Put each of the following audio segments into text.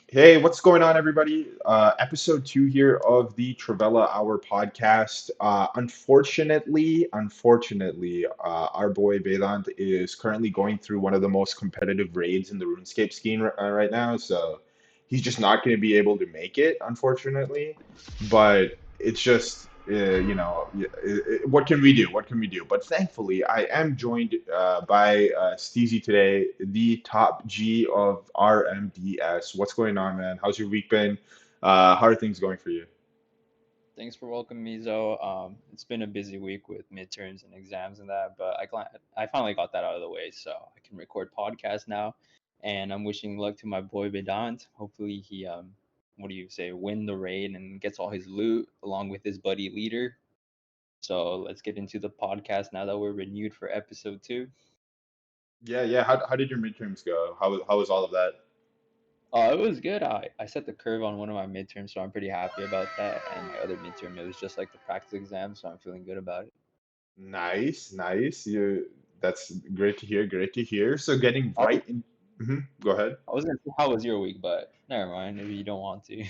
Hey, what's going on, everybody? Episode 2 here of the Trivela Hour podcast. Unfortunately, our boy Vedant is currently going through one of the most competitive raids in the RuneScape scene right now, so he's just not going to be able to make it, unfortunately. But it's just, what can we do? What can we do? But thankfully, I am joined by Steezy today, the top G of RMDS. What's going on, man? How's your week been? How are things going for you? Thanks for welcoming me, Zo. It's been a busy week with midterms and exams and that, but I finally got that out of the way, so I can record podcast now. And I'm wishing luck to my boy Vedant. Hopefully he what do you say, win the raid and gets all his loot along with his buddy leader. So let's get into the podcast now that we're renewed for episode 2. Yeah, yeah. How did your midterms go? How was all of that? It was good. I set the curve on one of my midterms, so I'm pretty happy about that. And my other midterm, it was just like the practice exam, so I'm feeling good about it. Nice, nice. That's great to hear. Great to hear. So getting right in. Go ahead. I was gonna say how was your week, but never mind if you don't want to.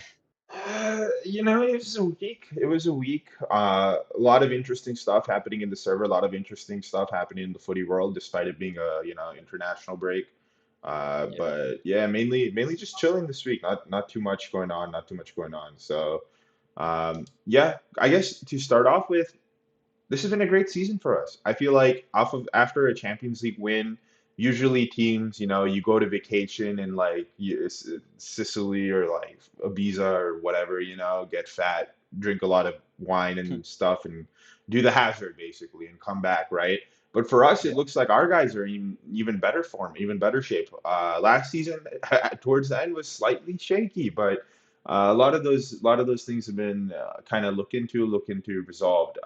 It was a week. It was a week. A lot of interesting stuff happening in the server. A lot of interesting stuff happening in the footy world, despite it being a international break. Yeah. But yeah, mainly just chilling this week. Not too much going on. Not too much going on. So yeah, I guess to start off with, this has been a great season for us. I feel like off of after a Champions League win, usually teams, you go to vacation in like Sicily or like Ibiza or whatever, get fat, drink a lot of wine and stuff, and do the hazard basically, and come back, right? But for us, it Yeah. looks like our guys are in even better form, even better shape. Last season, towards the end, was slightly shaky, but a lot of those things have been kind of look into resolved.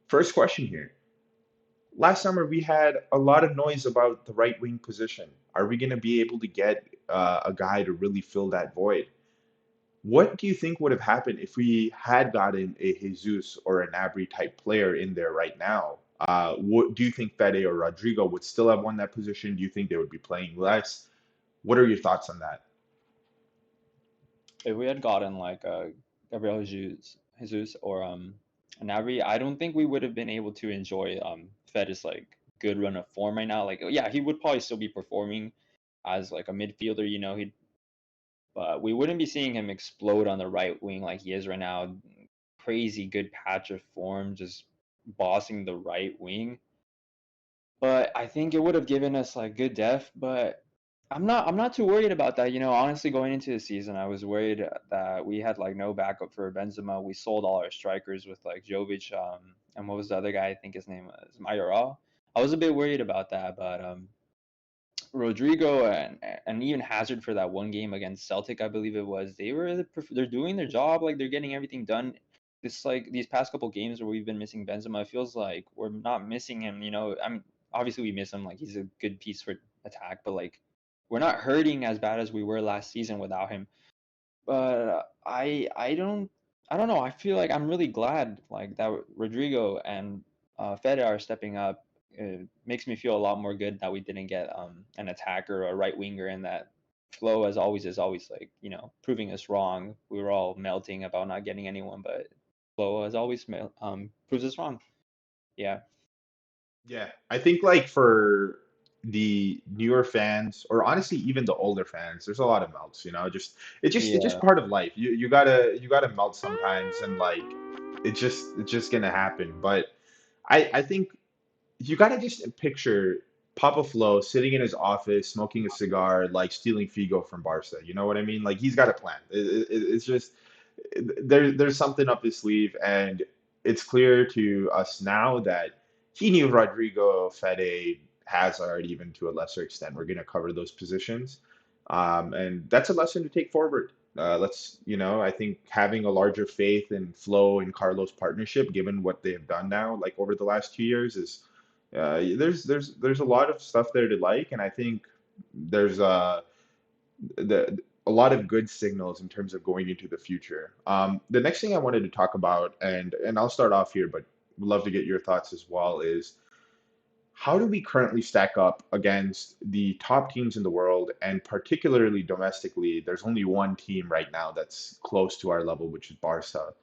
First question here. Last summer, we had a lot of noise about the right wing position. Are we going to be able to get a guy to really fill that void? What do you think would have happened if we had gotten a Jesus or a Nabry type player in there right now? What do you think Fede or Rodrigo would still have won that position? Do you think they would be playing less? What are your thoughts on that? If we had gotten like Gabriel Jesus or Nabri, I don't think we would have been able to enjoy Fed's like good run of form right now. Like yeah, he would probably still be performing as like a midfielder, he but we wouldn't be seeing him explode on the right wing like he is right now. Crazy good patch of form, just bossing the right wing. But I think it would have given us like good depth, but I'm not too worried about that. Honestly, going into the season, I was worried that we had like no backup for Benzema. We sold all our strikers with like Jovic, and what was the other guy? I think his name was Mayoral. I was a bit worried about that, but Rodrigo and even Hazard for that one game against Celtic, I believe it was. They're doing their job, like they're getting everything done. This like these past couple games where we've been missing Benzema, it feels like we're not missing him. I mean, obviously we miss him, like he's a good piece for attack, but like we're not hurting as bad as we were last season without him. But I don't know. I feel like I'm really glad like that Rodrigo and Fede are stepping up. It makes me feel a lot more good that we didn't get an attacker or a right winger, and that Flo as always is always like proving us wrong. We were all melting about not getting anyone, but Flo as always proves us wrong. Yeah, Yeah, I think like for the newer fans, or honestly even the older fans, there's a lot of melts, it's just yeah, part of life. You gotta melt sometimes, and like it's just gonna happen. But I think you gotta just picture Papa Flo sitting in his office, smoking a cigar, like stealing Figo from Barca. You know what I mean? Like he's got a plan. It's just there's something up his sleeve, and it's clear to us now that he knew Rodrigo, Fede, Hazard, even to a lesser extent, we're going to cover those positions, and that's a lesson to take forward. I think having a larger faith in Flo and Carlos' partnership, given what they have done now, like over the last 2 years, is there's a lot of stuff there to like, and I think there's a lot of good signals in terms of going into the future. The next thing I wanted to talk about, and I'll start off here, but would love to get your thoughts as well, is how do we currently stack up against the top teams in the world, and particularly domestically? There's only one team right now that's close to our level, which is Barca.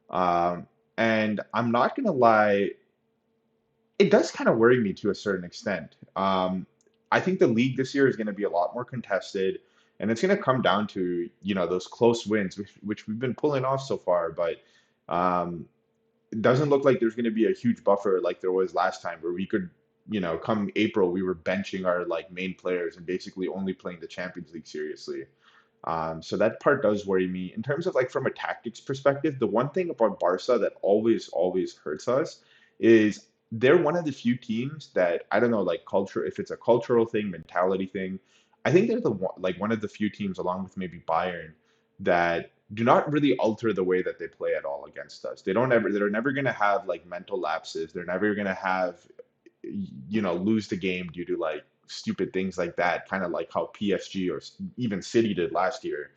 Um, and I'm not gonna lie, it does kind of worry me to a certain extent. I think the league this year is going to be a lot more contested, and it's going to come down to, those close wins, which we've been pulling off so far, but um, it doesn't look like there's going to be a huge buffer like there was last time where we could, come April, we were benching our like main players and basically only playing the Champions League seriously. So that part does worry me. In terms of like from a tactics perspective, the one thing about Barca that always, always hurts us is they're one of the few teams that I don't know, like culture, if it's a cultural thing, mentality thing. I think they're like one of the few teams, along with maybe Bayern, that do not really alter the way that they play at all against us. They're never going to have like mental lapses. They're never going to have lose the game due to like stupid things like that, kind of like how PSG or even City did last year.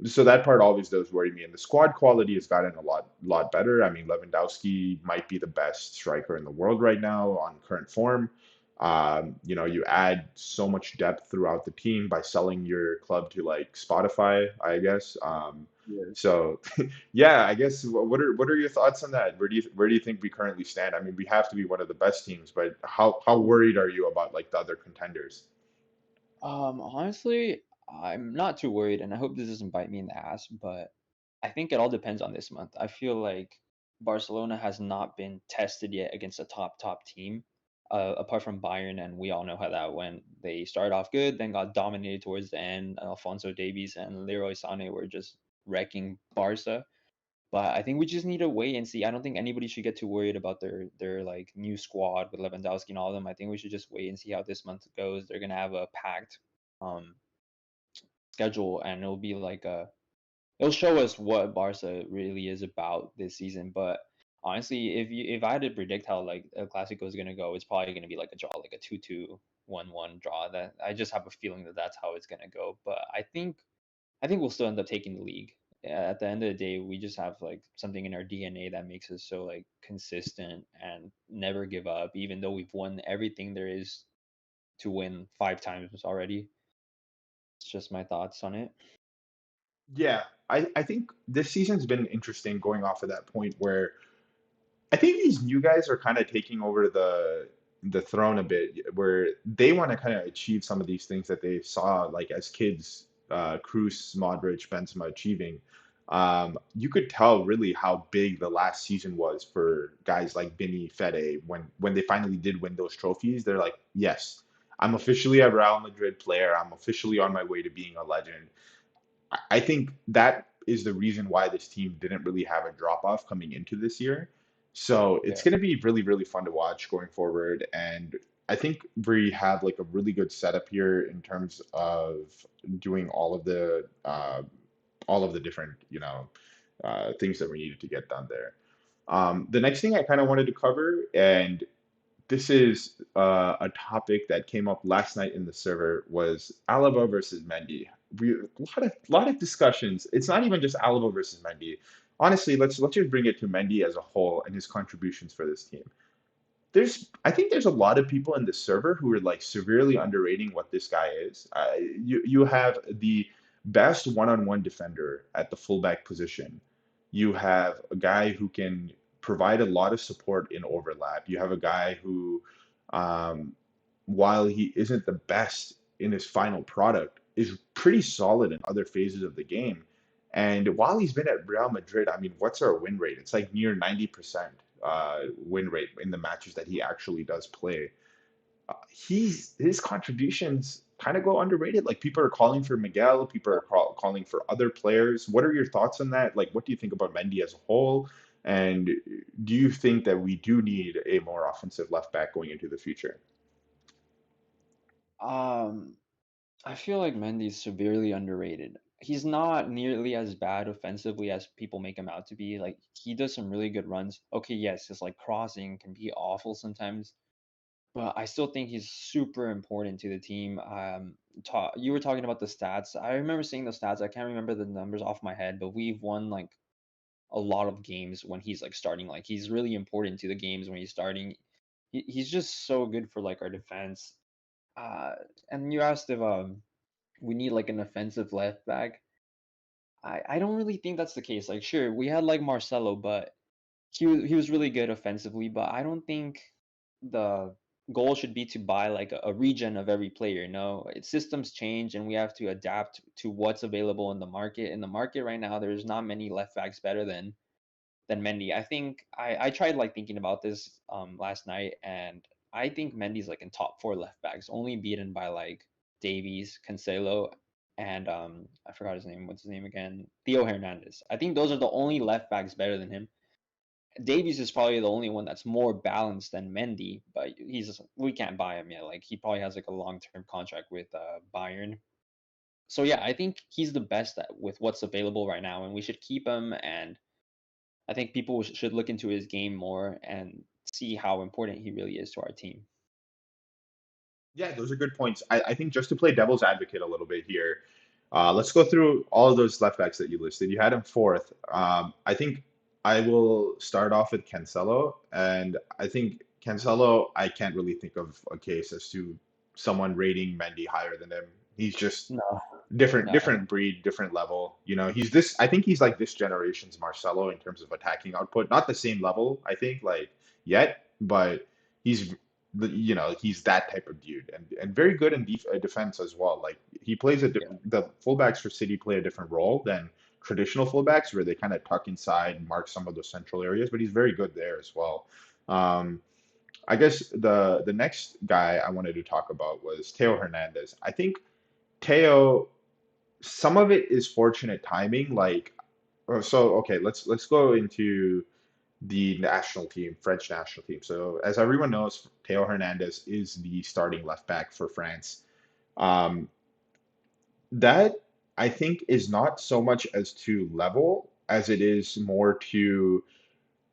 So that part always does worry me. And the squad quality has gotten a lot better. I mean, Lewandowski might be the best striker in the world right now on current form. You add so much depth throughout the team by selling your club to like Spotify, I guess. So yeah, I guess what are your thoughts on that? Where do you think we currently stand? I mean, we have to be one of the best teams, but how worried are you about like the other contenders? Honestly, I'm not too worried, and I hope this doesn't bite me in the ass, but I think it all depends on this month. I feel like Barcelona has not been tested yet against a top team, apart from Bayern, and we all know how that went. They started off good, then got dominated towards the end. Alfonso Davies and Leroy Sané were just wrecking Barca. But I think we just need to wait and see. I don't think anybody should get too worried about their like new squad with Lewandowski and all of them. I think we should just wait and see how this month goes. They're gonna have a packed um schedule, and it'll be like it'll show us what Barca really is about this season. But honestly, if I had to predict how like El Clasico is gonna go, it's probably gonna be like a draw, like a 2-2, 1-1 draw. That I just have a feeling that that's how it's gonna go. But I think we'll still end up taking the league. At the end of the day, we just have like something in our DNA that makes us so like consistent and never give up, even though we've won everything there is to win 5 times already. It's just my thoughts on it. Yeah, I think this season's been interesting going off of that point where I think these new guys are kind of taking over the throne a bit, where they want to kind of achieve some of these things that they saw like as kids, Cruz, Modric, Benzema achieving. You could tell really how big the last season was for guys like Vinny, Fede, when they finally did win those trophies. They're like, yes, I'm officially a Real Madrid player. I'm officially on my way to being a legend. I think that is the reason why this team didn't really have a drop off coming into this year. So it's Yeah. going to be really, really fun to watch going forward. And I think we have like a really good setup here in terms of doing all of the different, things that we needed to get done there. The next thing I kind of wanted to cover, and this is a topic that came up last night in the server, was Alaba versus Mendy. A lot of discussions. It's not even just Alaba versus Mendy. Honestly, let's just bring it to Mendy as a whole and his contributions for this team. I think there's a lot of people in the server who are like severely underrating what this guy is. You have the best one-on-one defender at the fullback position. You have a guy who can provide a lot of support in overlap. You have a guy who, um, while he isn't the best in his final product, is pretty solid in other phases of the game. And while he's been at Real Madrid, I mean, what's our win rate? It's like near 90% win rate in the matches that he actually does play. His contributions kind of go underrated. Like people are calling for Miguel, people are calling for other players. What are your thoughts on that? Like, what do you think about Mendy as a whole? And do you think that we do need a more offensive left back going into the future? Um, I feel like Mendy's severely underrated. He's not nearly as bad offensively as people make him out to be. Like he does some really good runs. Okay, yes, his like crossing can be awful sometimes, but I still think he's super important to the team. You were talking about the stats. I remember seeing the stats. I can't remember the numbers off my head, but we've won like a lot of games when he's like starting. Like he's really important to the games when he's starting. he's just so good for like our defense. Uh, and you asked if we need like an offensive left back. I don't really think that's the case. Like, sure, we had like Marcelo, but he was really good offensively. But I don't think the goal should be to buy like a regen of every player. No, systems change, and we have to adapt to what's available in the market. In the market right now, there's not many left backs better than Mendy. I think I tried like thinking about this last night, and I think Mendy's like in top four left backs, only beaten by like Davies, Cancelo, and I forgot his name. What's his name again? Theo Hernandez. I think those are the only left backs better than him. Davies is probably the only one that's more balanced than Mendy, but we can't buy him yet. Like he probably has like a long term contract with Bayern. So yeah, I think he's the best with what's available right now, and we should keep him. And I think people should look into his game more and see how important he really is to our team. Yeah, those are good points. I think just to play devil's advocate a little bit here, let's go through all of those left backs that you listed. You had him fourth. I think I will start off with Cancelo, and I think Cancelo, I can't really think of a case as to someone rating Mendy higher than him. He's just No, no, different breed, different level. You know, he's this. I think he's like this generation's Marcelo in terms of attacking output. Not the same level, I think, like yet, but he's you know he's that type of dude and very good in defense as well. Like he plays yeah, the fullbacks for City play a different role than traditional fullbacks where they kind of tuck inside and mark some of those central areas, but he's very good there as well. Um, I guess the next guy I wanted to talk about was Teo Hernandez. I think Teo, some of it is fortunate timing. Like, so okay, let's go into the national team, French national team. So as everyone knows, Teo Hernandez is the starting left back for France. Um, that I think is not so much as to level as it is more to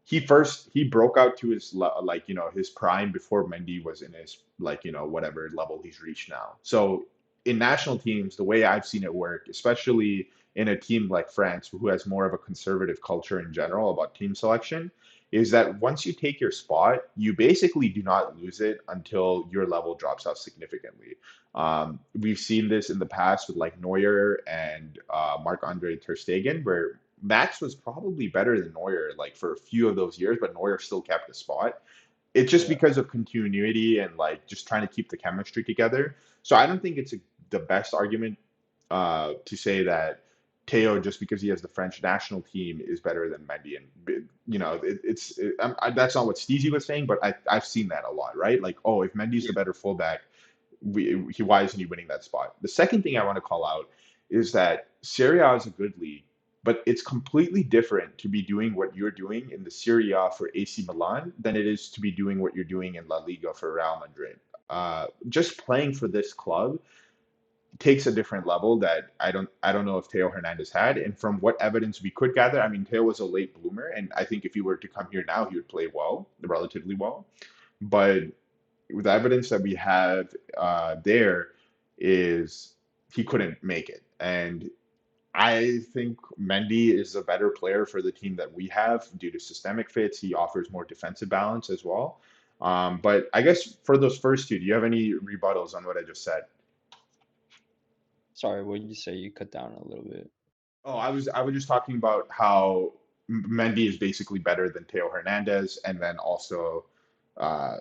he broke out to his like his prime before Mendy was in his like whatever level he's reached now. So in national teams, the way I've seen it work, especially in a team like France, who has more of a conservative culture in general about team selection, is that once you take your spot, you basically do not lose it until your level drops off significantly. We've seen this in the past with like Neuer and Marc-Andre Ter Stegen, where Max was probably better than Neuer like for a few of those years, but Neuer still kept the spot. It's just yeah. because of continuity and like just trying to keep the chemistry together. So I don't think it's the best argument to say that Teo, just because he has the French national team, is better than Mendy. And that's not what Steezy was saying, but I've seen that a lot, right? Like, oh, if Mendy's the better fullback, why isn't he winning that spot? The second thing I want to call out is that Serie A is a good league, but it's completely different to be doing what you're doing in the Serie A for AC Milan than it is to be doing what you're doing in La Liga for Real Madrid. Just playing for this club takes a different level that I don't know if Teo Hernandez had. And from what evidence we could gather, I mean, Teo was a late bloomer, and I think if he were to come here now, he would play well, relatively well. But with the evidence that we have there is he couldn't make it. And I think Mendy is a better player for the team that we have due to systemic fits. He offers more defensive balance as well. But I guess for those first two, do you have any rebuttals on what I just said? Sorry, what did you say? You cut down a little bit. Oh, I was just talking about how Mendy is basically better than Teo Hernandez, and then also uh,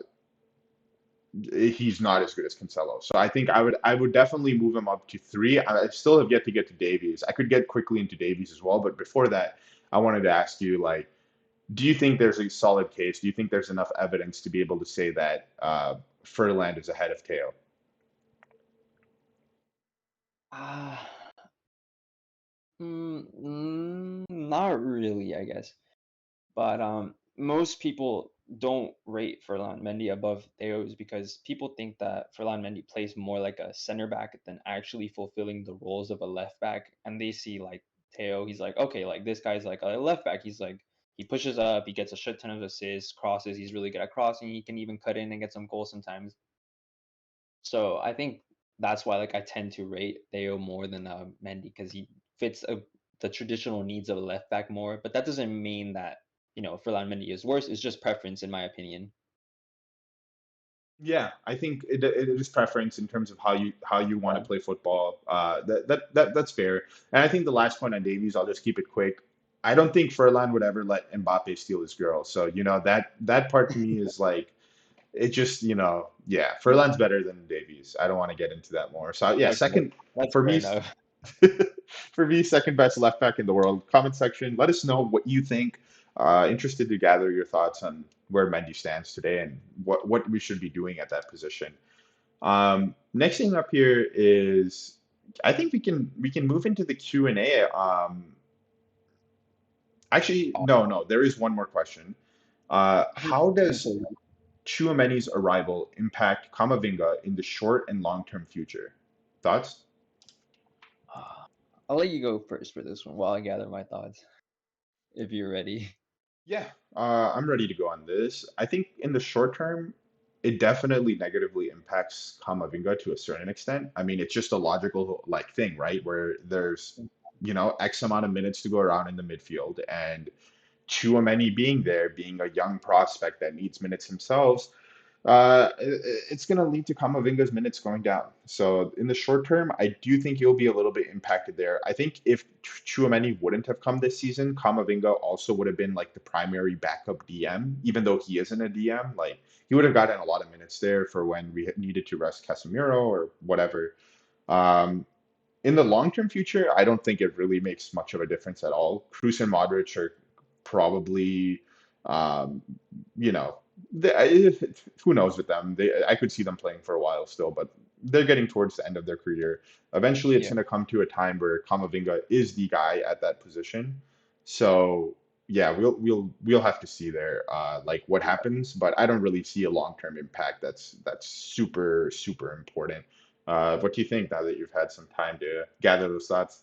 he's not as good as Cancelo. So I think I would definitely move him up to three. I still have yet to get to Davies. I could get quickly into Davies as well, but before that, I wanted to ask you like, do you think there's a solid case? Do you think there's enough evidence to be able to say that Furland is ahead of Teo? Ah, not really, I guess. But most people don't rate Ferland Mendy above Theo's because people think that Ferland Mendy plays more like a center back than actually fulfilling the roles of a left back. And they see like Theo, he's like, okay, like this guy's like a left back. He's like he pushes up, he gets a shit ton of assists, crosses. He's really good at crossing. He can even cut in and get some goals sometimes. So I think that's why like I tend to rate Theo more than Mendy because he fits the traditional needs of a left back more. But that doesn't mean that Ferland Mendy is worse. It's just preference, in my opinion. Yeah, I think it is preference in terms of how you want to Yeah. play football. That's fair. And I think the last point on Davies, I'll just keep it quick. I don't think Furlan would ever let Mbappe steal his girl. So, that part to me is like it just, yeah, Furlan's better than Davies. I don't want to get into that more. So, yeah, Okay, second that's for fair me, enough. for me, second best left back in the world. Comment section, let us know what you think. Interested to gather your thoughts on where Mendy stands today and what we should be doing at that position. Next thing up here is I think we can move into the Q&A. Actually, Oh, no, there is one more question. How does okay. Chouameni's arrival impact Kamavinga in the short and long-term future? Thoughts? I'll let you go first for this one while I gather my thoughts, if you're ready. Yeah, I'm ready to go on this. I think in the short term, it definitely negatively impacts Kamavinga to a certain extent. I mean, it's just a logical like thing, right? Where there's, X amount of minutes to go around in the midfield, and Chouameni being there, being a young prospect that needs minutes himself, it's going to lead to Kamavinga's minutes going down. So in the short term, I do think he'll be a little bit impacted there. I think if Chouameni wouldn't have come this season, Kamavinga also would have been like the primary backup DM, even though he isn't a DM. Like he would have gotten a lot of minutes there for when we needed to rest Casemiro or whatever. Um, in the long-term future, I don't think it really makes much of a difference at all. Cruz and Modric are probably, um, you know, who knows with them? I could see them playing for a while still, but they're getting towards the end of their career. Eventually, it's Yeah, going to come to a time where Kamavinga is the guy at that position. So yeah, we'll have to see there, like what happens. But I don't really see a long-term impact that's super important. What do you think now that you've had some time to gather those thoughts?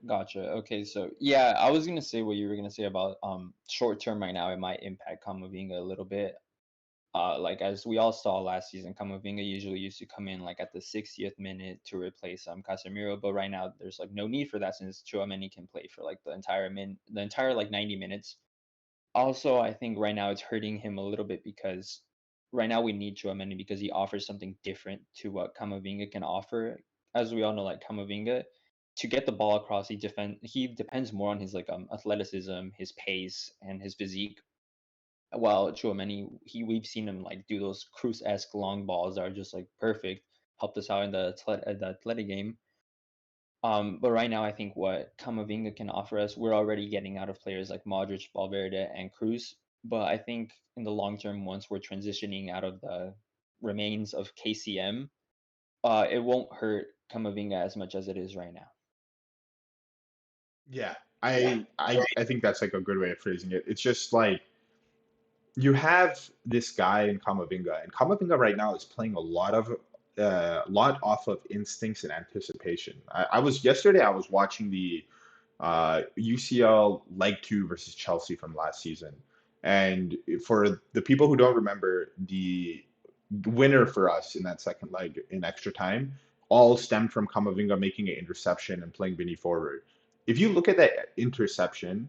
gotcha. Okay, so yeah, I was gonna say what you were gonna say about short term right now. It might impact Kamavinga a little bit. Like as we all saw last season, Camavinga usually used to come in like at the 60th minute to replace Casemiro, but right now there's like no need for that since Chouameni can play for like the entire like 90 minutes. Also, I think right now it's hurting him a little bit because right now we need Chouameni because he offers something different to what Camavinga can offer. As we all know, like Camavinga, to get the ball across, he depends more on his like athleticism, his pace, and his physique, while Chouameni, we've seen him like do those Cruz-esque long balls that are just like perfect. Helped us out in the athletic game. But right now, I think what Camavinga can offer us, we're already getting out of players like Modric, Valverde, and Cruz. But I think in the long term, once we're transitioning out of the remains of KCM, it won't hurt Camavinga as much as it is right now. Yeah, I think that's like a good way of phrasing it. It's just like you have this guy in Kamavinga, and Kamavinga right now is playing a lot off of instincts and anticipation. I was yesterday. I was watching the UCL Leg Two versus Chelsea from last season, and for the people who don't remember, the winner for us in that second leg in extra time all stemmed from Kamavinga making an interception and playing Vinny forward. If you look at that interception,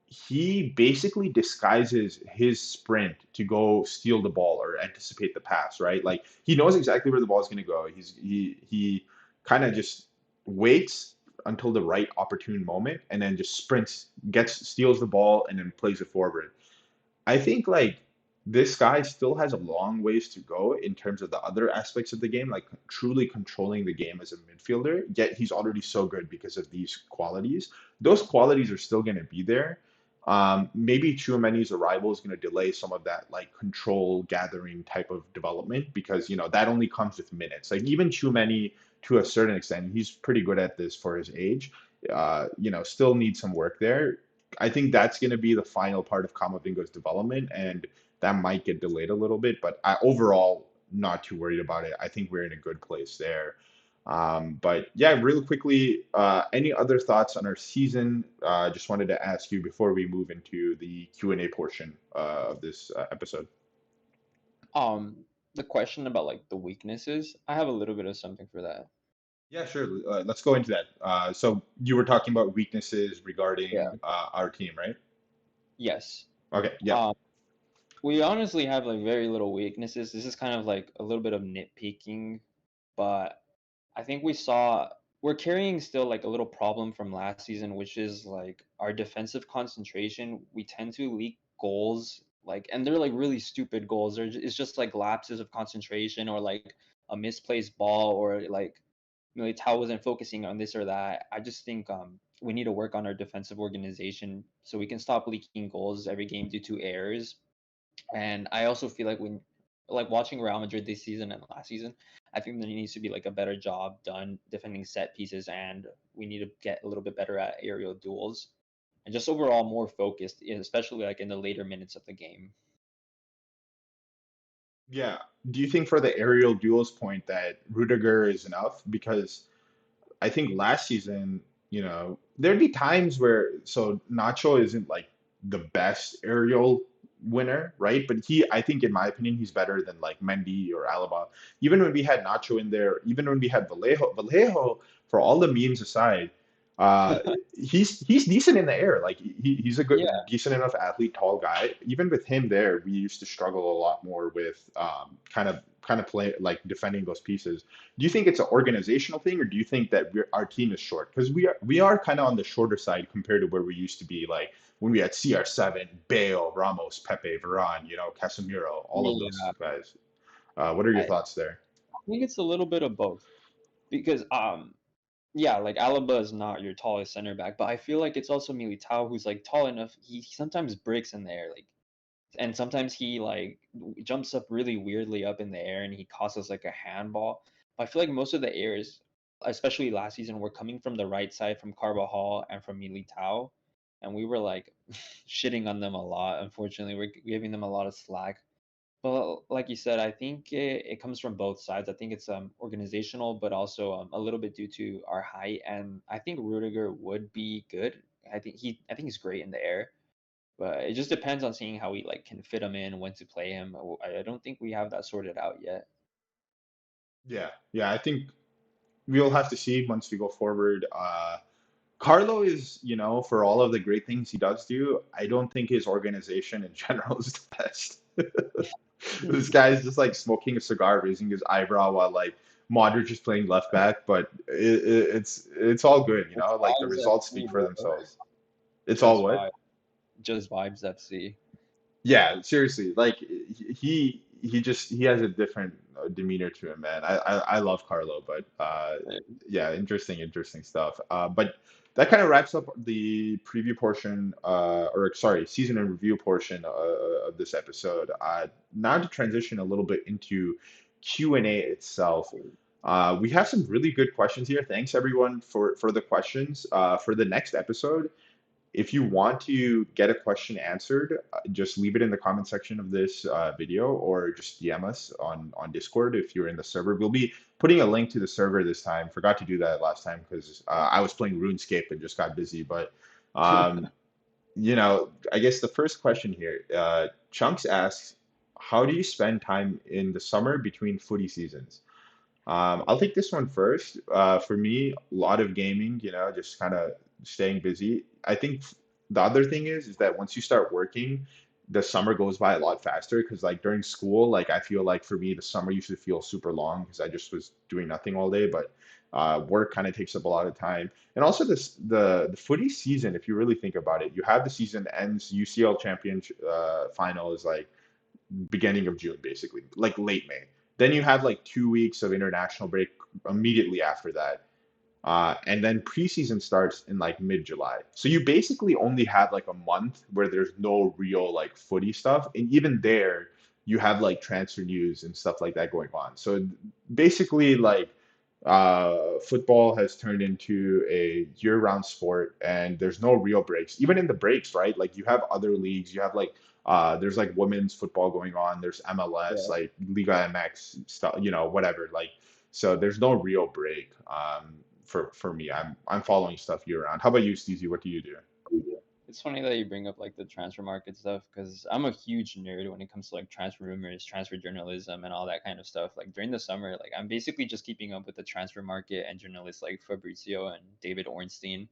he basically disguises his sprint to go steal the ball or anticipate the pass, right? Like he knows exactly where the ball is going to go. He kind of just waits until the right opportune moment and then just sprints, steals the ball and then plays it forward. I think like this guy still has a long ways to go in terms of the other aspects of the game, like truly controlling the game as a midfielder. Yet he's already so good because of these qualities. Those qualities are still going to be there. Maybe Chouameni's arrival is going to delay some of that like control gathering type of development because that only comes with minutes. Like even Chouameni, to a certain extent, he's pretty good at this for his age. Still needs some work there. I think that's going to be the final part of Kamavinga's development, and that might get delayed a little bit. But overall, not too worried about it. I think we're in a good place there. But yeah, really quickly, any other thoughts on our season? Just wanted to ask you before we move into the Q&A portion of this episode. Um, the question about like the weaknesses, I have a little bit of something for that. Yeah, sure. Let's go into that. So you were talking about weaknesses Yeah. regarding our team, right? Yes. Okay. Yeah. Um, We honestly have like very little weaknesses. This is kind of like a little bit of nitpicking, but I think we're carrying still like a little problem from last season, which is like our defensive concentration. We tend to leak goals, like, and they're like really stupid goals. It's just like lapses of concentration or like a misplaced ball or like Militao wasn't focusing on this or that. I just think we need to work on our defensive organization so we can stop leaking goals every game due to errors. And I also feel like when like watching Real Madrid this season and last season, I think there needs to be like a better job done defending set pieces, and we need to get a little bit better at aerial duels and just overall more focused, especially like in the later minutes of the game. Yeah. Do you think for the aerial duels point that Rudiger is enough? Because I think last season, there'd be times where so Nacho isn't like the best aerial winner, right? But I think in my opinion, he's better than like Mendy or Alaba. Even when we had Nacho in there, even when we had Vallejo, for all the memes aside, uh, he's decent in the air. Like he's a Yeah, decent enough athlete, tall guy. Even with him there, we used to struggle a lot more with kind of play like defending those pieces. Do you think it's an organizational thing, or do you think that our team is short? Because we are kind of on the shorter side compared to where we used to be, like when we had CR7, Bale, Ramos, Pepe, Varane, Casemiro, all of those yeah. guys. What are your I thoughts there? think it's a little bit of both because yeah, like Alaba is not your tallest center back, but I feel like it's also Militao who's like tall enough. He sometimes breaks in the air, like, and sometimes he like jumps up really weirdly up in the air and he causes like a handball. But I feel like most of the airs, especially last season, were coming from the right side from Carvajal and from Militao, and we were like shitting on them a lot. Unfortunately, we're giving them a lot of slack. But like you said, I think it comes from both sides. I think it's organizational, but also a little bit due to our height. And I think Rudiger would be good. I think he's great in the air, but it just depends on seeing how we like can fit him in, when to play him. I don't think we have that sorted out yet. Yeah, yeah, I think we'll have to see once we go forward. Carlo is, for all of the great things he does do, I don't think his organization in general is the best. This guy's just like smoking a cigar, raising his eyebrow while like Modric is playing left back, but it's all good, It's like the vibes results FC, speak for bro. themselves. It's all Just what? vibe, just vibes FC. Yeah, seriously. Like he has a different demeanor to him, man. I love Carlo, but yeah, interesting stuff. But that kind of wraps up the preview portion, or sorry, season and review portion of this episode. Now to transition a little bit into Q&A itself. We have some really good questions here. Thanks everyone for the questions. For the next episode. If you want to get a question answered, just leave it in the comment section of this video or just DM us on Discord if you're in the server. We'll be putting a link to the server this time. Forgot to do that last time because I was playing RuneScape and just got busy. But, um, I guess the first question here, Chunks asks, how do you spend time in the summer between footy seasons? I'll take this one first. For me, a lot of gaming, just kind of staying busy. I think the other thing is that once you start working, the summer goes by a lot faster because like during school, like I feel like for me, the summer used to feel super long because I just was doing nothing all day, but work kind of takes up a lot of time. And also the footy season, if you really think about it, you have the season ends, UCL championship final is like beginning of June, basically, like late May. Then you have like 2 weeks of international break immediately after that. And then preseason starts in like mid-July. So you basically only have like a month where there's no real like footy stuff. And even there, you have like transfer news and stuff like that going on. So basically, like football has turned into a year-round sport, and there's no real breaks. Even in the breaks, right? Like you have other leagues. You have like there's like women's football going on. There's MLS, Yeah. like Liga MX stuff. Whatever. Like so, there's no real break. For me. I'm following stuff year round. How about you, Steezy? What do you do? It's funny that you bring up like the transfer market stuff because I'm a huge nerd when it comes to like transfer rumors, transfer journalism, and all that kind of stuff. Like during the summer, like I'm basically just keeping up with the transfer market and journalists like Fabrizio and David Ornstein.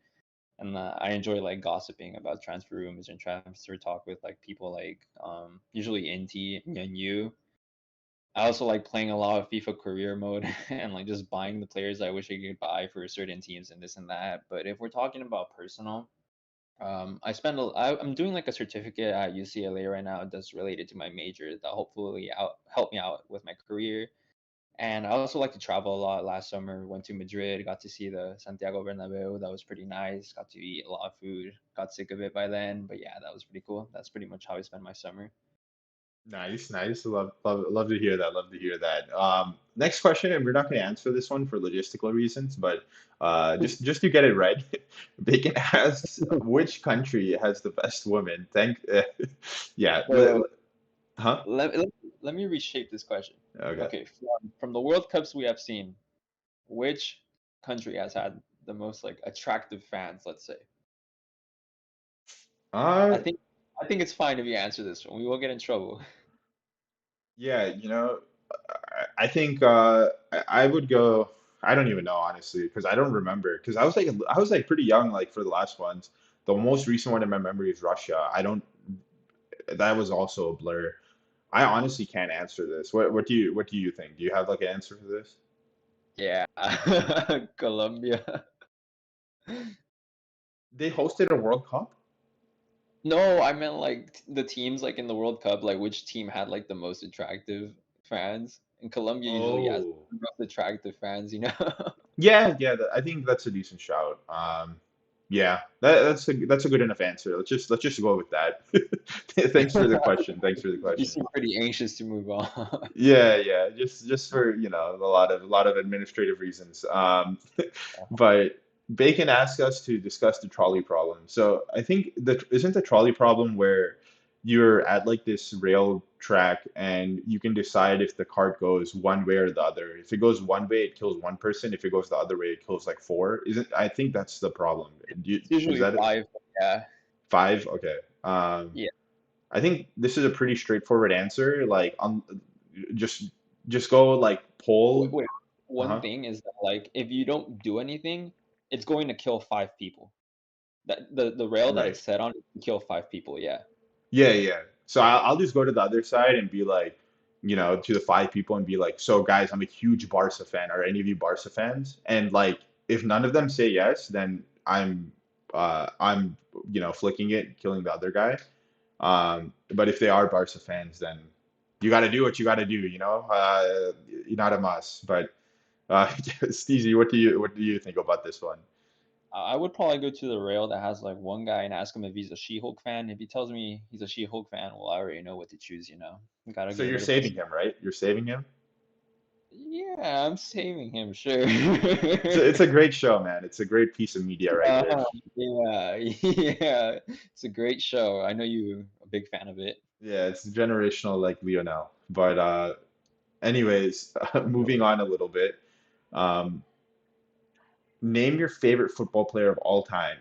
And I enjoy like gossiping about transfer rumors and transfer talk with like people like usually Inti and you. I also like playing a lot of FIFA career mode and like just buying the players I wish I could buy for certain teams and this and that. But if we're talking about personal, I'm doing like a certificate at UCLA right now that's related to my major that hopefully help me out with my career. And I also like to travel a lot. Last summer, went to Madrid, got to see the Santiago Bernabeu. That was pretty nice. Got to eat a lot of food. Got sick of it by then, but yeah, that was pretty cool. That's pretty much how I spend my summer. Nice, nice. Love to hear that. Love to hear that. Next question, and we're not going to answer this one for logistical reasons, but just to get it right, Bacon asks, which country has the best women? Yeah. Wait, wait, wait. Huh? Let me reshape this question. Okay. Okay, from the World Cups we have seen, which country has had the most like attractive fans? Let's say. I Uh, think I think it's fine if you answer this one. We will get in trouble. yeah. I think I would go. I don't even know honestly because I don't remember because I was like pretty young like for the last ones. The most recent one in my memory is Russia. I don't. That was also a blur. I honestly can't answer this. What do you think? Do you have like an answer for this? Yeah, Colombia. They hosted a World Cup? No, I meant like the teams like in the World Cup, like which team had like the most attractive fans. And Colombia usually has Oh. the most attractive fans, you know? Yeah, yeah, I think that's a decent shout. Yeah, that's a good enough answer. Let's just go with that. Thanks for the question. Thanks for the You question. seem pretty anxious to move on. Yeah, yeah, just for, a lot of administrative reasons. But Bacon asked us to discuss the trolley problem. So I think that isn't the trolley problem where you're at like this rail track and you can decide if the cart goes one way or the other. If it goes one way, it kills one person. If it goes the other way, it kills like four. Isn't I think that's the problem. It's Is usually that it? five. Yeah. Five? Okay. Yeah. I think this is a pretty straightforward answer. Just just go like Wait, poll. wait. One Uh-huh. thing is that like if you don't do anything, it's going to kill five people. That the rail that Right. it's set on can kill five people, yeah. Yeah, yeah. So I'll just go to the other side and be like, to the five people and be like, so guys, I'm a huge Barca fan. Are any of you Barca fans? And like, if none of them say yes, then I'm flicking it, killing the other guy. But if they are Barca fans, then you got to do what you got to do. You're not a must. But Steezy, what do you think about this one? I would probably go to the rail that has like one guy and ask him if he's a She-Hulk fan. If he tells me he's a She-Hulk fan, well, I already know what to choose, you know. Gotta So give you're it a push. saving him, right? You're saving him. Yeah, I'm saving him, sure. It's a great show, man. It's a great piece of media right there. Yeah, yeah. It's a great show. I know you're a big fan of it. Yeah, it's generational like Lionel. But anyways, moving on a little bit. Um, Name your favorite football player of all time.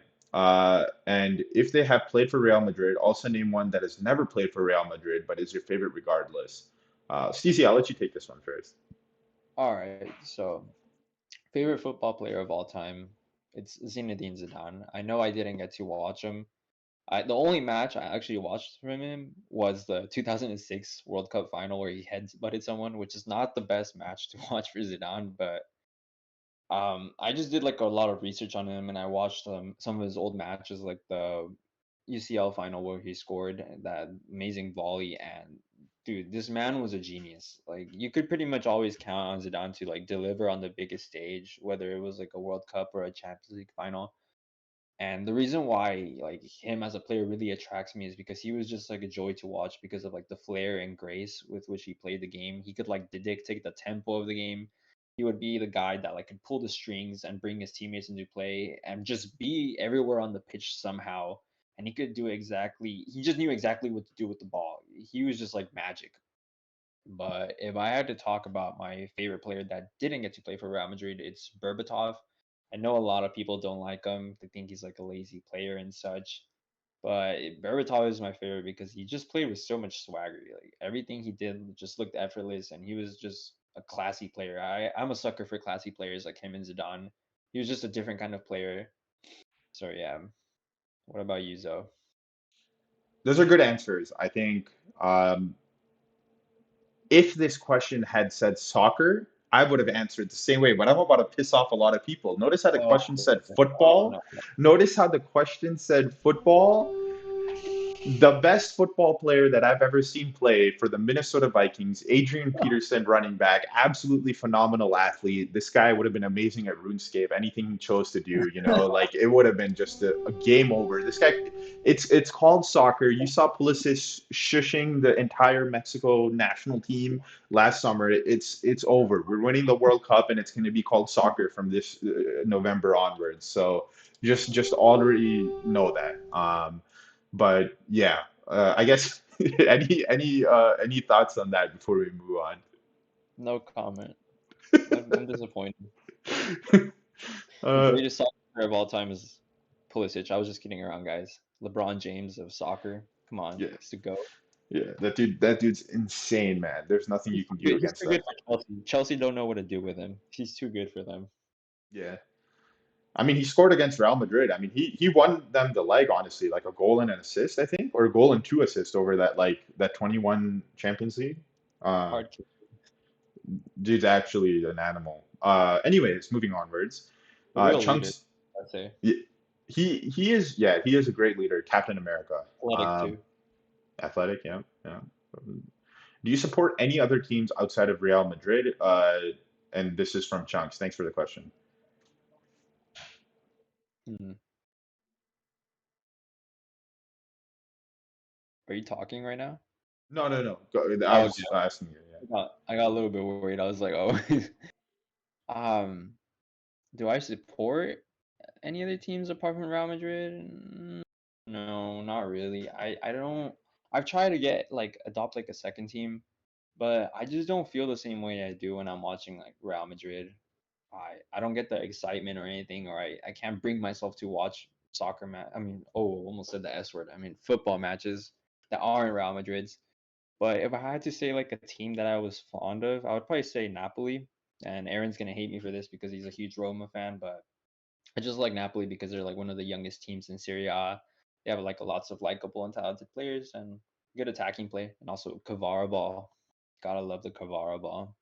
And if they have played for Real Madrid, also name one that has never played for Real Madrid but is your favorite regardless. Stacey, I'll let you take this one first. All right, so favorite football player of all time, it's Zinedine Zidane. I know I didn't get to watch him. The only match I actually watched from him was the 2006 World Cup final where he head-butted someone, which is not the best match to watch for Zidane, but I just did like a lot of research on him and I watched some of his old matches, like the UCL final where he scored that amazing volley. And dude, this man was a genius. Like you could pretty much always count on Zidane to like deliver on the biggest stage, whether it was like a World Cup or a Champions League final. And the reason why like him as a player really attracts me is because he was just like a joy to watch because of like the flair and grace with which he played the game. He could like dictate the tempo of the game. He would be the guy that like could pull the strings and bring his teammates into play and just be everywhere on the pitch somehow. And he just knew exactly what to do with the ball. He was just like magic. But if I had to talk about my favorite player that didn't get to play for Real Madrid, it's Berbatov. I know a lot of people don't like him. They think he's like a lazy player and such. But Berbatov is my favorite because he just played with so much swagger. Like everything he did just looked effortless, and he was just a classy player. I'm a sucker for classy players like him and Zidane. He was just a different kind of player. So yeah. What about you, Zo? Those are good answers. I think um, if this question had said soccer, I would have answered the same way, but I'm about to piss off a lot of people. Notice how the Oh, question said oh football. no. Notice how the question said football. The best football player that I've ever seen play for the Minnesota Vikings, Adrian Peterson, running back, absolutely phenomenal athlete. This guy would have been amazing at RuneScape. Anything he chose to do, like it would have been just a game over. This guy, it's called soccer. You saw Pulisic shushing the entire Mexico national team last summer. It's over. We're winning the World Cup, and it's going to be called soccer from this November onwards. So just already know that. But yeah, I guess any thoughts on that before we move No comment. I'm disappointed. on? The uh, greatest soccer player of all time is Pulisic. I was just kidding around, guys. LeBron James of soccer. Come on, yeah, he's the GOAT. yeah, that dude's insane, man. There's nothing you can do He's against too good that. for Chelsea. Chelsea don't know what to do with him. He's too good for them. Yeah, I mean, he scored against Real Madrid. I mean, he won them the leg, honestly, like a goal and an assist, I think, or a goal and two assists over that 21 Champions League. Uh, Hard kick. Dude's actually an animal. Anyways, moving onwards. A real leader, Chunks. I'd say. He is, yeah, he is a great leader, Captain America. Athletic too. Athletic, yeah, yeah. Do you support any other teams outside of Real Madrid? And this is from Chunks. Thanks for the question. Hmm. Are you talking right now? No, no, no. I Oh, okay. was asking you. Yeah. I got a little bit worried. I was like, oh. um, do I support any other teams apart from Real Madrid? No, not really. I don't. I've tried to get like adopt like a second team, but I just don't feel the same way I do when I'm watching like Real Madrid. I don't get the excitement or anything, or I can't bring myself to watch soccer match. I mean, oh, almost said the S word. I mean, football matches that aren't Real Madrid's. But if I had to say like a team that I was fond of, I would probably say Napoli. And Aaron's gonna hate me for this because he's a huge Roma fan, but I just like Napoli because they're like one of the youngest teams in Serie A. They have like lots of likable and talented players and good attacking play, and also Kvara ball. Gotta love the Kvara ball.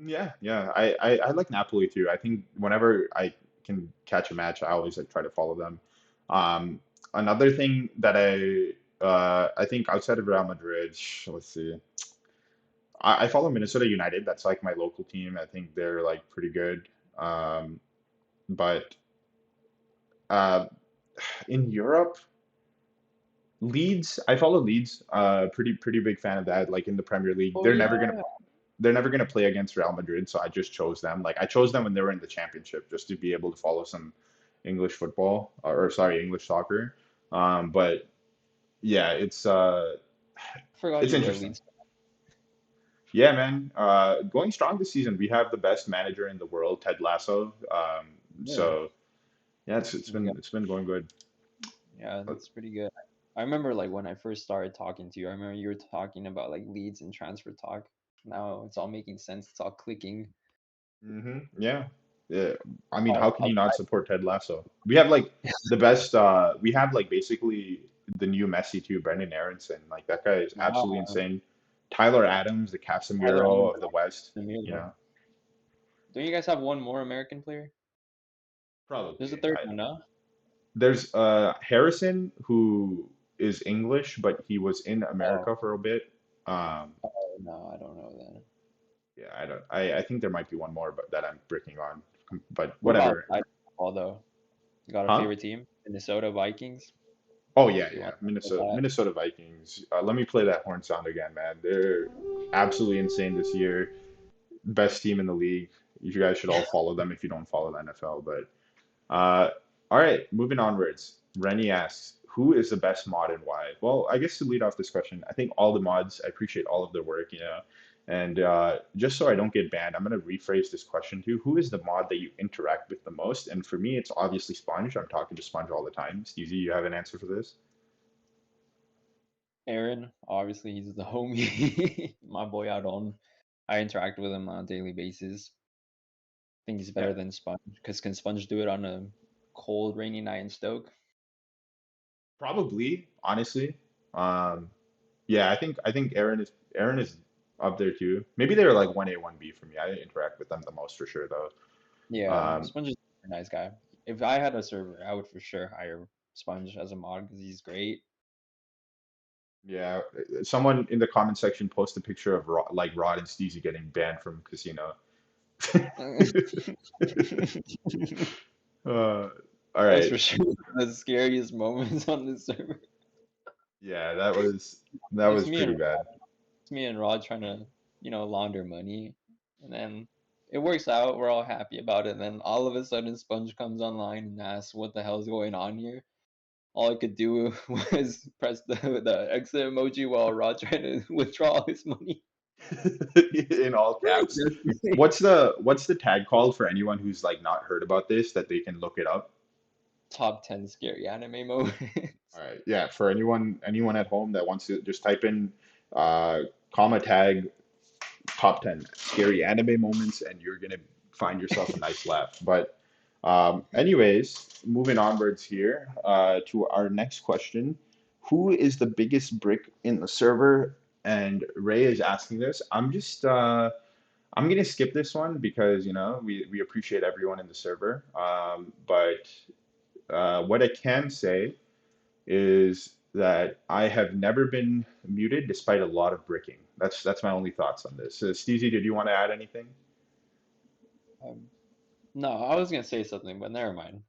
Yeah, yeah. I like Napoli too. I think whenever I can catch a match, I always like try to follow them. Another thing that I think outside of Real Madrid, let's see. I follow Minnesota United. That's like my local team. I think they're like pretty good. But uh, in Europe, Leeds, I follow Leeds. Pretty big fan of that. Like in the Premier League, Oh yeah. they're never gonna play against Real Madrid, so I just chose them. Like I chose them when they were in the championship, just to be able to follow some English football, or sorry, English soccer. But yeah, I forgot it's you were a interesting. Leeds. Yeah, man. Going strong this season. We have the best manager in the world, Ted Lasso. Yeah. So yeah, it's We got, been going good. yeah, that's pretty good. I remember like when I first started talking to you, I remember you were talking about like Leeds and transfer talk. Now it's all making sense. It's all clicking. Yeah. Yeah. I mean, how can I, you not support Ted Lasso? We have like the best. We have like basically the new Messi too, Brendan Aronson. Like that guy is absolutely wow. insane. Tyler Adams, the Tyler Casemiro Adams of the West. and You Emilio. know, Don't you guys have one more American player? There's a probably. third one, no? There's Harrison who is English, but he was in Oh, America for a bit. Um, oh no, I don't know then. yeah, I don't. I think there might be one more, but that I'm bricking on. But What about whatever. outside of football though? You got a Huh? favorite team? Minnesota Vikings. Oh yeah, You yeah. want to talk about that? Minnesota Vikings. Let me play that horn sound again, man. They're absolutely insane this year. Best team in the league. You guys should all follow them if you don't follow the NFL. But all right, moving onwards. Rennie asks, who is the best mod and why? Well, I guess to lead off this question, I think all the mods. I appreciate all of their work, And just so I don't get banned, I'm going to rephrase this question to who is the mod that you interact with the most? And for me, it's obviously Sponge. I'm talking to Sponge all the time. Steezy, you have an answer for this? Aaron, obviously he's the homie. My boy out on. I interact with him on a daily basis. Think he's Yeah. better than Sponge because can Sponge do it on a cold, rainy night in Stoke. Probably, honestly. Um, yeah, I think Aaron is up there too. Maybe they're like 1A, 1B for me. I interact with them the most for sure though. Yeah, Um, Sponge is a nice guy. If I had a server, I would for sure hire Sponge as a mod because he's great. yeah, someone in the comment section post a picture of Rod and Steezy getting banned from casino. Uh, all That's right. for sure the scariest moments on this server. Yeah, that was It's me pretty and bad. it's me and Rod trying to, launder money, and then it works out. We're all happy about it. And then all of a sudden, Sponge comes online and asks, "What the hell's going on here?" All I could do was press the exit emoji while Rod tried to withdraw all his money. In all caps. What's the tag called for anyone who's like not heard about this that they can look it up? Top 10 scary anime moments. All right. Yeah, for anyone at home that wants to just type in uh comma tag top 10 scary anime moments and you're gonna find yourself a nice laugh. But anyways, moving onwards here to our next question. Who is the biggest brick in the server? And Ray is asking this. I'm gonna skip this one because we appreciate everyone in the server. But what I can say is that I have never been muted despite a lot of bricking. That's my only thoughts on this. Steezy, did you want to add anything? Um, no, I was gonna say something, but never mind.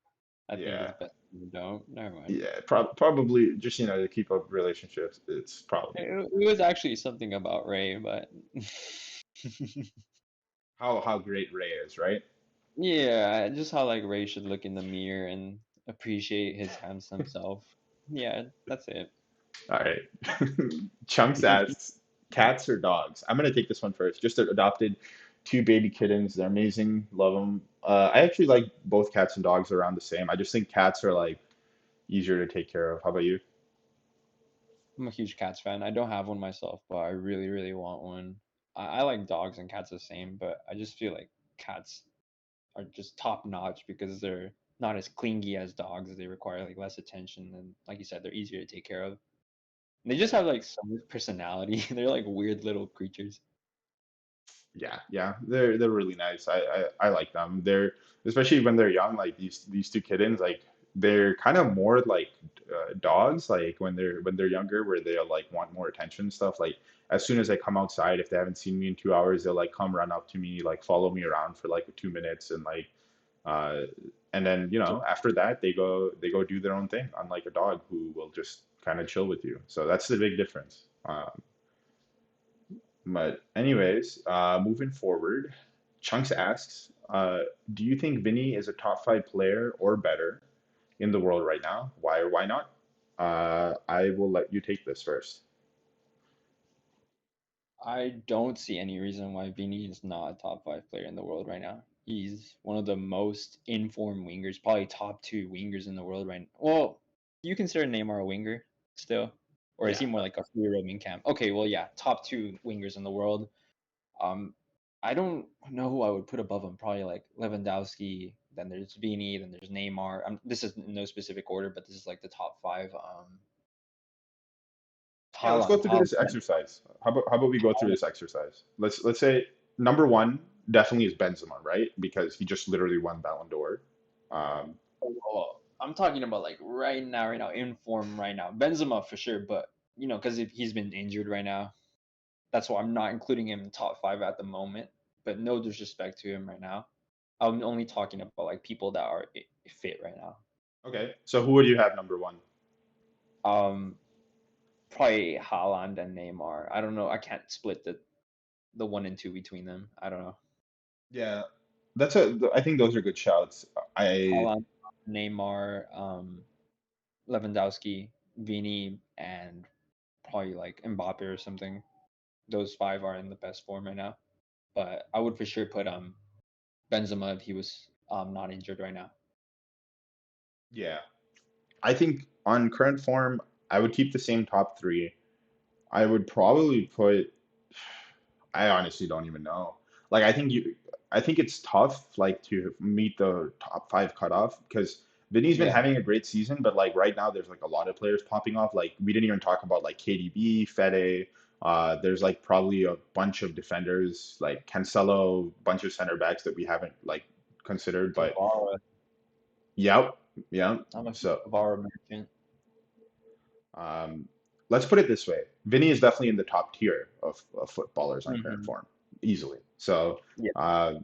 I think Yeah, it's best if you don't. Never mind. yeah, probably just to keep up relationships. It's probably It was actually something about Ray, but how great Ray is, right? yeah, just how like Ray should look in the mirror and appreciate his handsome self. Yeah, that's it. All right. Chunks asks, cats or dogs? I'm gonna take this one first. Just adopted two baby kittens. They're amazing. Love them. I actually like both cats and dogs around the same. I just think cats are like easier to take care of. How about you? I'm a huge cats fan. I don't have one myself, but I really, really want one. I like dogs and cats the same, but I just feel like cats are just top notch because they're not as clingy as dogs. They require like less attention, and like you said, they're easier to take care of. And they just have like so much personality. They're like weird little creatures. Yeah, yeah, they're really nice. I like them. They're especially when they're young, like these two kittens, like they're kind of more like dogs, like when they're younger, where they'll like want more attention and stuff. Like as soon as I come outside, if they haven't seen me in 2 hours, they'll like come run up to me, like follow me around for like 2 minutes, and like uh, and then after that they go do their own thing, unlike a dog who will just kind of chill with you. So that's the big difference. But anyways, moving forward, Chunks asks, do you think Vinny is a top five player or better in the world right now? Why or why not? I will let you take this first. I don't see any reason why Vini is not a top five player in the world right now. He's one of the most informed wingers, probably top two wingers in the world right now. Well, you consider Neymar a winger still? Or is Yeah. he more like a free roaming camp? Okay, well, yeah, top two wingers in the world. Um, I don't know who I would put above him. Probably like Lewandowski. Then there's Vini. Then there's Neymar. This is no specific order, but this is like the top five. Yeah, let's go Haaland, through this Haaland, exercise. How about we go through Haaland. this exercise? Let's say number one definitely is Benzema, right? Because he just literally won Ballon d'Or. Um, Oh, I'm talking about like right now, in form right now. Benzema for sure, but because he's been injured right now, that's why I'm not including him in top five at the moment. But no disrespect to him right now. I'm only talking about like people that are fit right now. okay, so who would you have number one? Um, Probably Haaland and Neymar. I don't know. I can't split the one and two between them. I don't know. Yeah, I think those are good shouts. I Haaland, Neymar, Lewandowski, Vini, and probably like Mbappe or something. Those five are in the best form right now. But I would for sure put Benzema if he was not injured right now. Yeah. I think on current form, I would keep the same top three. I would probably put, I honestly don't even know. Like I think it's tough like to meet the top five cutoff because Vinny's been Yeah, having a great season, but like right now, there's like a lot of players popping off. Like we didn't even talk about like KDB, Fede. There's like probably a bunch of defenders like Cancelo, bunch of center backs that we haven't like considered. But Kvara. yep, yep. I'm a huge So Kvara merchant. um, let's put it this way: Vinny is definitely in the top tier of footballers on current Hmm. form, easily. So. Yeah, Uh,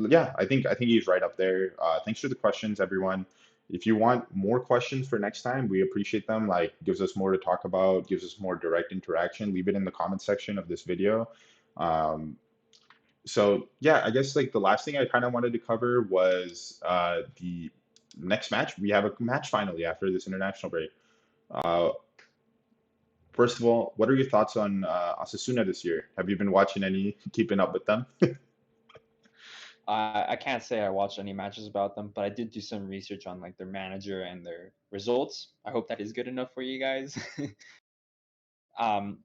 yeah, I think he's right up there. Thanks for the questions, everyone. If you want more questions for next time, we appreciate them. Like, gives us more to talk about, gives us more direct interaction. Leave it in the comment section of this video. Um, so yeah, I guess like the last thing I kind of wanted to cover was the next match. We have a match finally after this international break. Uh, First of all, what are your thoughts on Osasuna this year? Have you been watching any, keeping up with them? I can't say I watched any matches about them, but I did do some research on like their manager and their results. I hope that is good enough for you guys.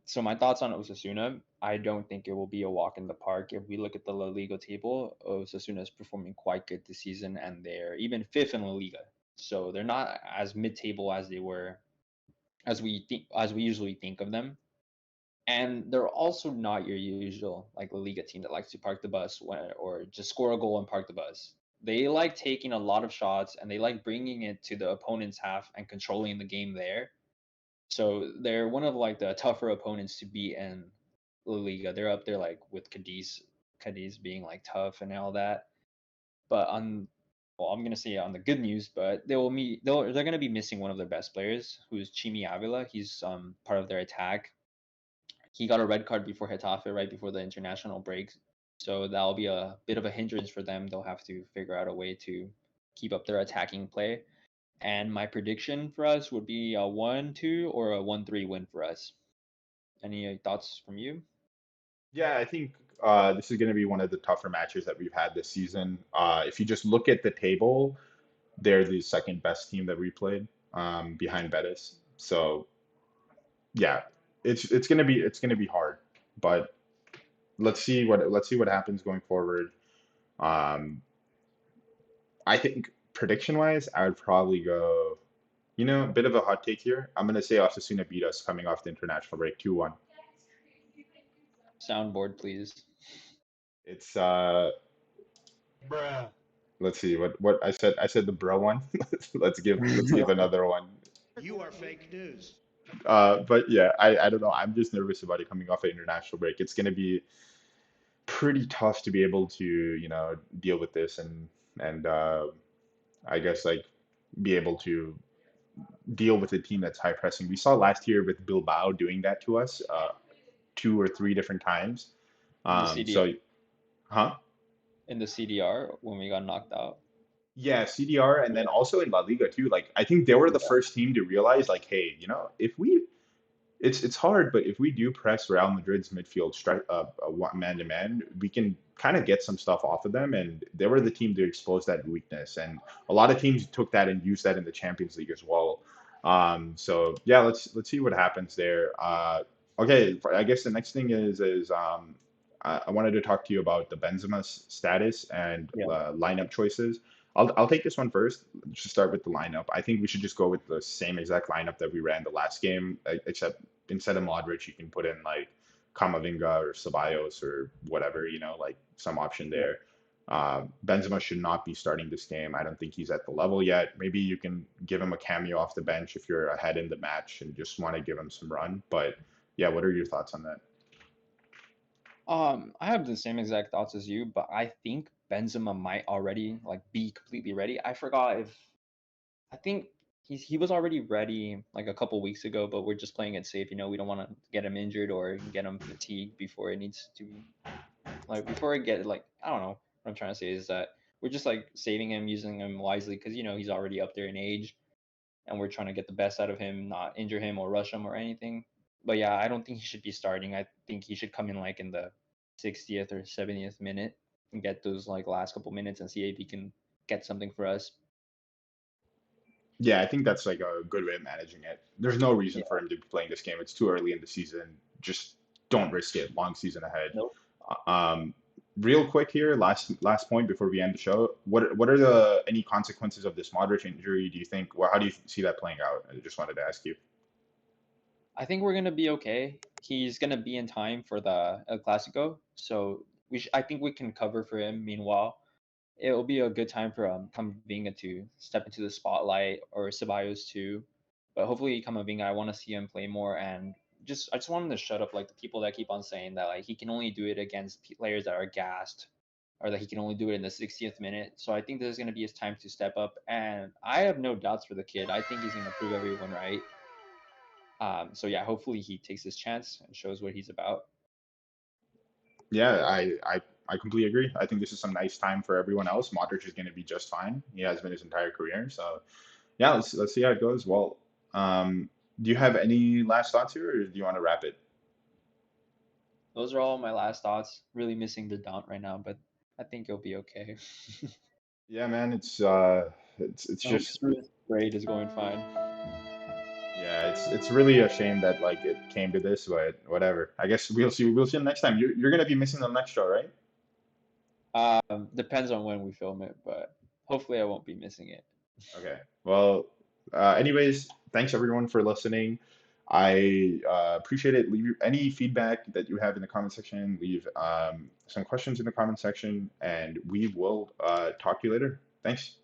So my thoughts on Osasuna, I don't think it will be a walk in the park. If we look at the La Liga table, Osasuna is performing quite good this season, and they're even fifth in La Liga. So they're not as mid-table as they were, as we usually think of them. And they're also not your usual like La Liga team that likes to park the bus or just score a goal and park the bus. They like taking a lot of shots and they like bringing it to the opponent's half and controlling the game there. So they're one of like the tougher opponents to beat in La Liga. They're up there like with Cadiz being like tough and all that. But on well, I'm gonna say on the good news, but they're gonna be missing one of their best players, who's Chimi Avila. He's part of their attack. He got a red card before Getafe right before the international break. So that'll be a bit of a hindrance for them. They'll have to figure out a way to keep up their attacking play. And my prediction for us would be a 1-2 or a 1-3 win for us. Any thoughts from you? Yeah, I think this is going to be one of the tougher matches that we've had this season. If you just look at the table, they're the second best team that we played behind Betis. So yeah, it's gonna be hard, but let's see what happens going forward. Um, I think prediction wise, I would probably go. A bit of a hot take here. I'm gonna say Osasuna beat us coming off the international break 2-1. Soundboard, please. It's let's see what I said. I said the bro one. Let's give another one. You are fake news. But yeah, I don't know. I'm just nervous about it coming off an international break. It's gonna be pretty tough to be able to, deal with this and I guess like be able to deal with a team that's high pressing. We saw last year with Bilbao doing that to us two or three different times. In the CDR, So, huh? in the CDR when we got knocked out. Yeah, CDR, and then Yeah. also in La Liga too. Like I think they were the Yeah. first team to realize, like, hey, if we it's hard, but if we do press Real Madrid's midfield strike man to man, we can kind of get some stuff off of them. And they were the team to expose that weakness. And a lot of teams took that and used that in the Champions League as well. So yeah, let's see what happens there. Okay, I guess the next thing is I wanted to talk to you about the Benzema status and Yeah. lineup choices. I'll take this one first. Just start with the lineup. I think we should just go with the same exact lineup that we ran the last game, except instead of Modric, you can put in like Kamavinga or Ceballos or whatever, like some option Yeah. there. Benzema should not be starting this game. I don't think he's at the level yet. Maybe you can give him a cameo off the bench if you're ahead in the match and just want to give him some run. But yeah, what are your thoughts on that? I have the same exact thoughts as you, but I think Benzema might already like be completely ready. I forgot if I think he was already ready like a couple weeks ago, but we're just playing it safe. We don't want to get him injured or get him fatigued before it needs to like before it get like I don't know. What I'm trying to say is that we're just like saving him, using him wisely because he's already up there in age, and we're trying to get the best out of him, not injure him or rush him or anything. But yeah, I don't think he should be starting. I think he should come in like in the 60th or 70th minute and get those like last couple minutes and see if he can get something for us. Yeah, I think that's like a good way of managing it. There's no reason Yeah. for him to be playing this game. It's too early in the season. Just don't risk it. Long season ahead. Nope. Um, real quick here, last point before we end the show. What are the any consequences of this Modric injury? Do you think? Well, how do you see that playing out? I just wanted to ask you. I think we're gonna be okay. He's gonna be in time for the El Clasico, so I think we can cover for him. Meanwhile, it'll be a good time for Camavinga to step into the spotlight, or Ceballos too. But hopefully Camavinga, I want to see him play more, and I just want him to shut up like the people that keep on saying that like he can only do it against players that are gassed, or that he can only do it in the 60th minute. So I think this is going to be his time to step up, and I have no doubts for the kid. I think he's going to prove everyone right. So yeah, hopefully he takes his chance and shows what he's about. Yeah, I completely agree. I think this is some nice time for everyone else. Modric is going to be just fine. He has been his entire career. So yeah, let's see how it goes. Well, do you have any last thoughts here, or do you want to wrap it? Those are all my last thoughts. Really missing the Daunt right now, but I think it'll be okay. Yeah, man, it's I hope just Smooth Braid is going fine. yeah, it's really a shame that like it came to this, but whatever. I guess we'll see them next time. You're gonna be missing the next show, right? Depends on when we film it, but hopefully I won't be missing it. Okay. Well, anyways, thanks everyone for listening. I appreciate it. Leave any feedback that you have in the comment section. Leave some questions in the comment section, and we will talk to you later. Thanks.